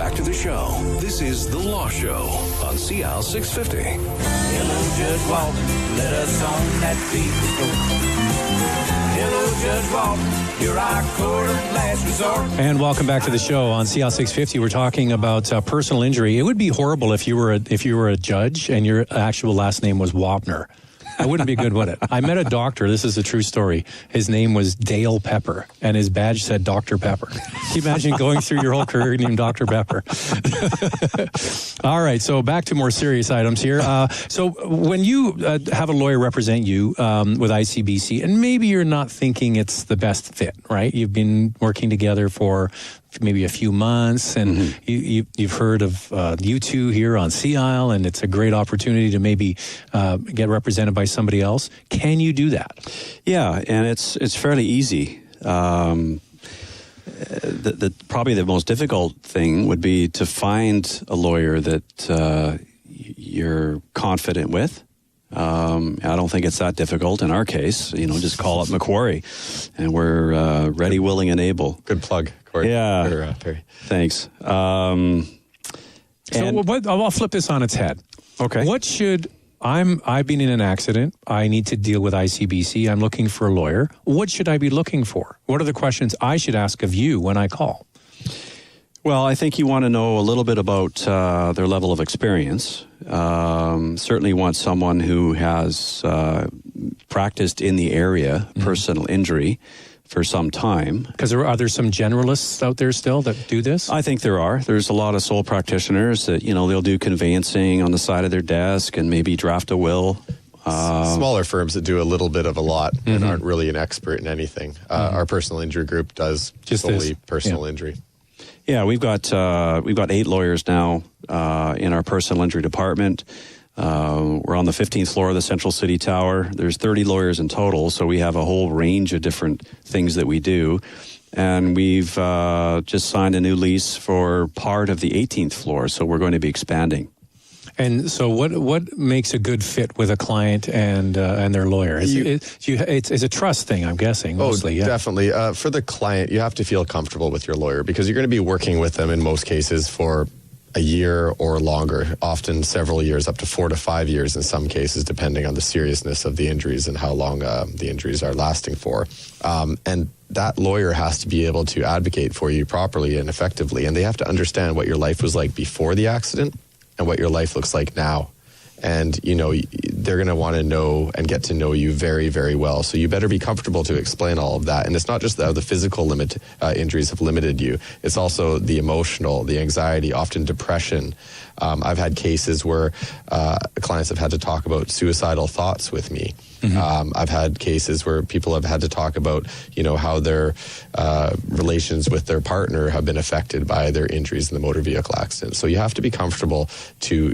back to the show. This is The Law Show on CL 650. Hello, Judge Walton, let us on that beat. Hello, Judge Walton, you're our court of last resort. And welcome back to the show on CL 650. We're talking about personal injury. It would be horrible if you were a judge and your actual last name was Wapner. That wouldn't be good, would it? I met a doctor. This is a true story. His name was Dale Pepper, and his badge said Dr. Pepper. Can you imagine going through your whole career named Dr. Pepper? All right, so back to more serious items here. So when you have a lawyer represent you with ICBC, and maybe you're not thinking it's the best fit, right? You've been working together for maybe a few months, and you've heard of you two here on Sea Isle, and it's a great opportunity to maybe get represented by somebody else. Can you do that? Yeah, and it's fairly easy. Probably the most difficult thing would be to find a lawyer that you're confident with. I don't think it's that difficult in our case. Just call up McQuarrie, and we're ready, willing, and able. Good plug, Corey. Yeah. Perry. Thanks. I'll flip this on its head. Okay. I've been in an accident. I need to deal with ICBC. I'm looking for a lawyer. What should I be looking for? What are the questions I should ask of you when I call? Well, I think you want to know a little bit about their level of experience. Certainly want someone who has practiced in the area, personal injury, for some time. Because are there some generalists out there still that do this? I think there are. There's a lot of sole practitioners that, they'll do conveyancing on the side of their desk and maybe draft a will. Smaller firms that do a little bit of a lot and aren't really an expert in anything. Our personal injury group does just solely personal injury. Yeah, we've got 8 lawyers now in our personal injury department. We're on the 15th floor of the Central City Tower. There's 30 lawyers in total, so we have a whole range of different things that we do. And we've just signed a new lease for part of the 18th floor, so we're going to be expanding. And so what makes a good fit with a client and their lawyer? It's a trust thing, I'm guessing, mostly. Oh, definitely. For the client, you have to feel comfortable with your lawyer because you're going to be working with them in most cases for a year or longer, often several years, up to 4 to 5 years in some cases, depending on the seriousness of the injuries and how long the injuries are lasting for. And that lawyer has to be able to advocate for you properly and effectively, and they have to understand what your life was like before the accident and what your life looks like now. And, they're going to want to know and get to know you very, very well. So you better be comfortable to explain all of that. And it's not just how the physical injuries have limited you. It's also the emotional, the anxiety, often depression. I've had cases where clients have had to talk about suicidal thoughts with me. I've had cases where people have had to talk about, how their relations with their partner have been affected by their injuries in the motor vehicle accident. So you have to be comfortable to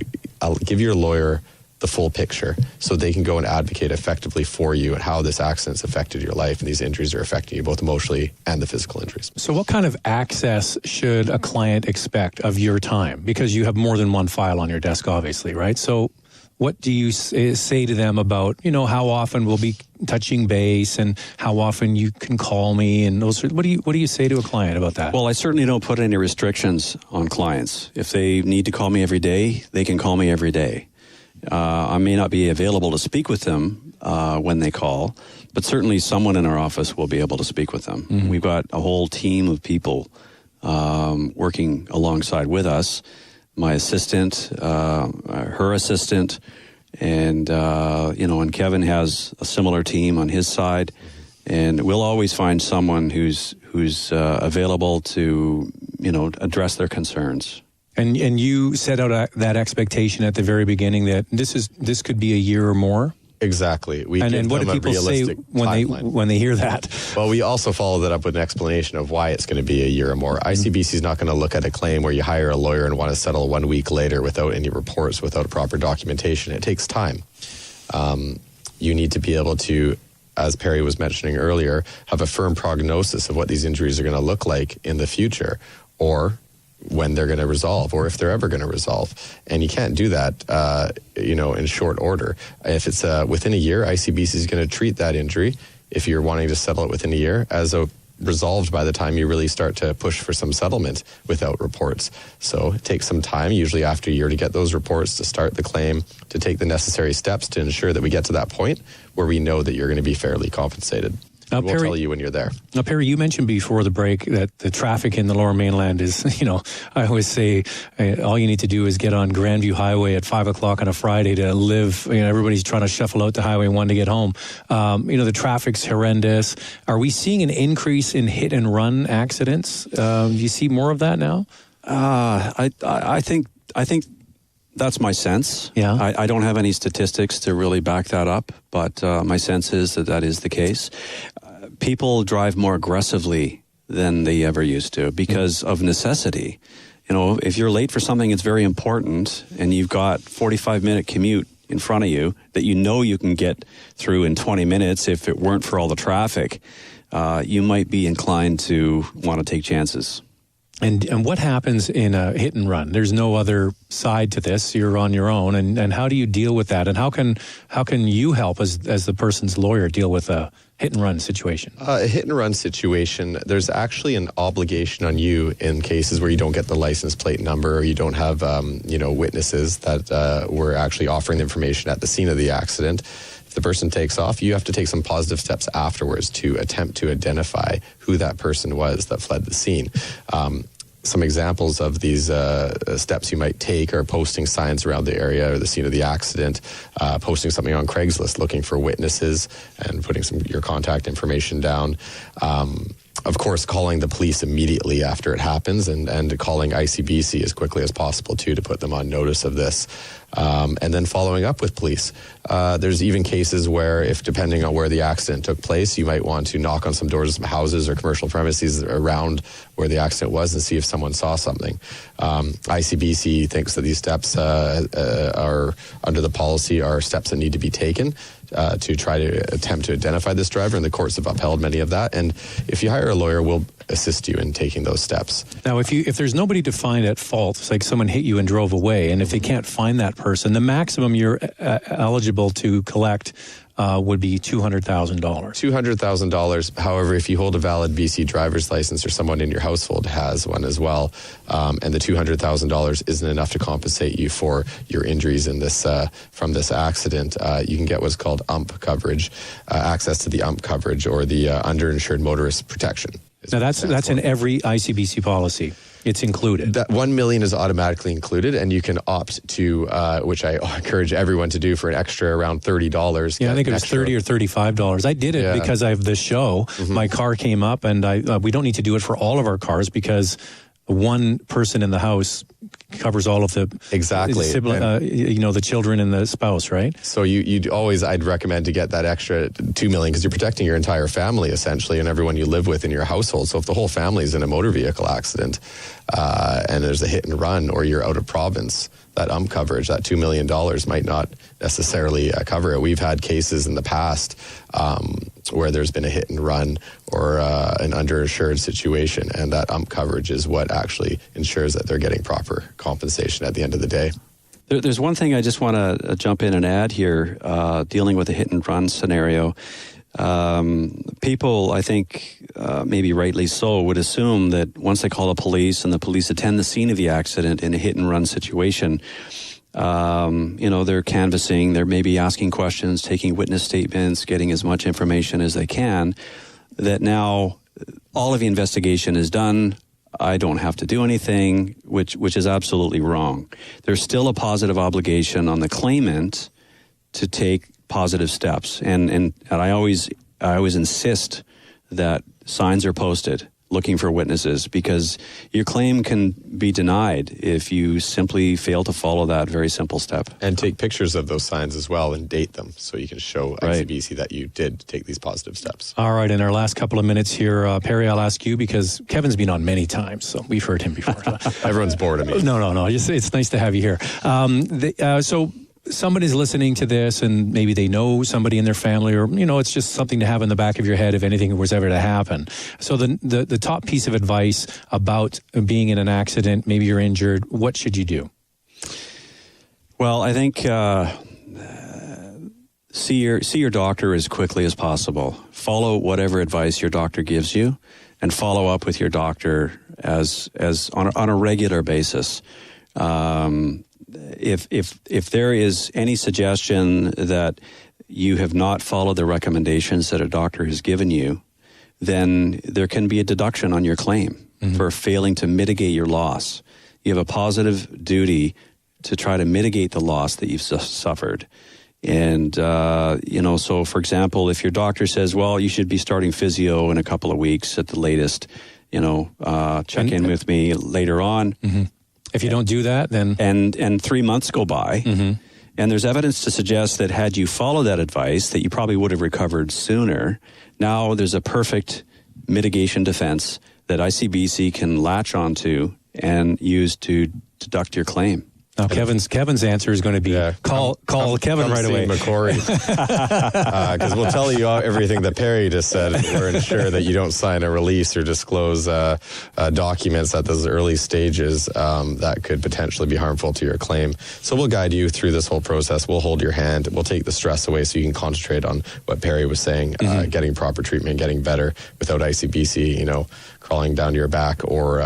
give your lawyer the full picture so they can go and advocate effectively for you and how this accident's affected your life and these injuries are affecting you both emotionally and the physical injuries. So what kind of access should a client expect of your time? Because you have more than one file on your desk, obviously, right? So what do you say to them about, how often we'll be touching base and how often you can call me and those? What do you say to a client about that? Well, I certainly don't put any restrictions on clients. If they need to call me every day, they can call me every day. I may not be available to speak with them when they call, but certainly someone in our office will be able to speak with them. We've got a whole team of people working alongside with us. My assistant, her assistant, and and Kevin has a similar team on his side, and we'll always find someone who's available to address their concerns. And you set out that expectation at the very beginning that this could be a year or more. Exactly. And what do people say when they hear that? Well, we also follow that up with an explanation of why it's going to be a year or more. ICBC is not going to look at a claim where you hire a lawyer and want to settle 1 week later without any reports, without proper documentation. It takes time. You need to be able to, as Perry was mentioning earlier, have a firm prognosis of what these injuries are going to look like in the future, or when they're going to resolve, or if they're ever going to resolve. And you can't do that, in short order. If it's within a year, ICBC is going to treat that injury, if you're wanting to settle it within a year, as a resolved by the time you really start to push for some settlement without reports. So it takes some time, usually after a year, to get those reports, to start the claim, to take the necessary steps to ensure that we get to that point where we know that you're going to be fairly compensated. We'll tell you when you're there. Now, Perry, you mentioned before the break that the traffic in the Lower Mainland is, I always say all you need to do is get on Grandview Highway at 5 o'clock on a Friday to live. Everybody's trying to shuffle out to Highway 1 to get home. The traffic's horrendous. Are we seeing an increase in hit and run accidents? Do you see more of that now? I think that's my sense. Yeah. I don't have any statistics to really back that up, but my sense is that is the case. People drive more aggressively than they ever used to because of necessity. If you're late for something that's very important and you've got 45-minute commute in front of you that you can get through in 20 minutes if it weren't for all the traffic, you might be inclined to want to take chances. And what happens in a hit and run? There's no other side to this. You're on your own. And how do you deal with that? And how can you help as the person's lawyer deal with a hit and run situation? A hit and run situation, there's actually an obligation on you in cases where you don't get the license plate number or you don't have witnesses that were actually offering the information at the scene of the accident. If the person takes off, you have to take some positive steps afterwards to attempt to identify who that person was that fled the scene. Some examples of these steps you might take are posting signs around the area or the scene of the accident, posting something on Craigslist looking for witnesses and putting your contact information down. Of course, calling the police immediately after it happens and calling ICBC as quickly as possible, too, to put them on notice of this. And then following up with police. There's even cases where, if depending on where the accident took place, you might want to knock on some doors of some houses or commercial premises around where the accident was and see if someone saw something. ICBC thinks that these steps are, under the policy, are steps that need to be taken to try to attempt to identify this driver, and the courts have upheld many of that. And if you hire a lawyer, we'll assist you in taking those steps. Now, if there's nobody to find at fault, it's like someone hit you and drove away, and if they can't find that person, the maximum you're eligible to collect would be $200,000. $200,000. However, if you hold a valid BC driver's license or someone in your household has one as well, and the $200,000 isn't enough to compensate you for your injuries in this from this accident, you can get what's called UMP coverage, access to the UMP coverage or the underinsured motorist protection. Now that's in every ICBC policy. It's included. That $1 million is automatically included, and you can opt to, which I encourage everyone to do, for an extra around $30. Yeah, I think it was $30 or $35. I did it because I have this show. Mm-hmm. My car came up, and we don't need to do it for all of our cars because one person in the house covers all of the the children and the spouse, right? So I'd recommend to get that extra $2 million because you're protecting your entire family essentially and everyone you live with in your household. So if the whole family is in a motor vehicle accident and there's a hit and run or you're out of province, that coverage, that $2 million might not necessarily cover it. We've had cases in the past where there's been a hit and run or an underinsured situation, and that coverage is what actually ensures that they're getting proper compensation at the end of the day. There's one thing I just want to jump in and add here, dealing with a hit and run scenario. People, I think, maybe rightly so, would assume that once they call the police and the police attend the scene of the accident in a hit and run situation, they're canvassing, they're maybe asking questions, taking witness statements, getting as much information as they can, that now all of the investigation is done. I don't have to do anything, which is absolutely wrong. There's still a positive obligation on the claimant to take positive steps, and I always insist that signs are posted looking for witnesses, because your claim can be denied if you simply fail to follow that very simple step. And take pictures of those signs as well and date them so you can show ICBC that you did take these positive steps. All right, in our last couple of minutes here, Perry, I'll ask you, because Kevin's been on many times, so we've heard him before. Everyone's bored of me. No. It's nice to have you here. So somebody's listening to this and maybe they know somebody in their family, or, it's just something to have in the back of your head if anything was ever to happen. So the top piece of advice about being in an accident, maybe you're injured, what should you do? Well, I think see your doctor as quickly as possible. Follow whatever advice your doctor gives you. and follow up with your doctor as on a regular basis. If there is any suggestion that you have not followed the recommendations that a doctor has given you, then there can be a deduction on your claim for failing to mitigate your loss. You have a positive duty to try to mitigate the loss that you've suffered. And, so for example, if your doctor says, well, you should be starting physio in a couple of weeks at the latest, check in with me later on. If you don't do that, then... And 3 months go by, and there's evidence to suggest that had you followed that advice, that you probably would have recovered sooner. Now there's a perfect mitigation defense that ICBC can latch onto and use to deduct your claim. Now, Kevin's answer is going to be call Kevin right away. McQuarrie, because we'll tell you everything that Perry just said. We're ensure that you don't sign a release or disclose documents at those early stages that could potentially be harmful to your claim. So we'll guide you through this whole process. We'll hold your hand. We'll take the stress away so you can concentrate on what Perry was saying, getting proper treatment, getting better without ICBC, crawling down your back, or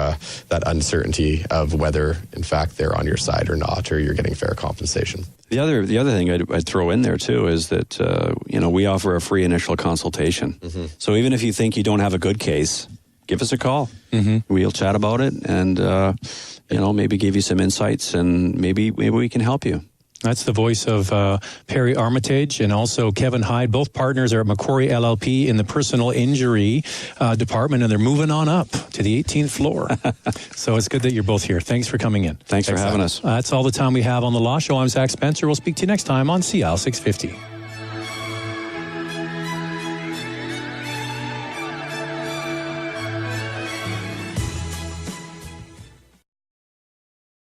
that uncertainty of whether, in fact, they're on your side or not, or you're getting fair compensation. The other thing I'd throw in there, too, is that, we offer a free initial consultation. So even if you think you don't have a good case, give us a call. We'll chat about it and, maybe give you some insights, and maybe we can help you. That's the voice of Perry Armitage and also Kevin Hyde. Both partners are at Macquarie LLP in the personal injury department, and they're moving on up to the 18th floor. So it's good that you're both here. Thanks for coming in. Thanks for having us. That's all the time we have on The Law Show. I'm Zach Spencer. We'll speak to you next time on CL 650.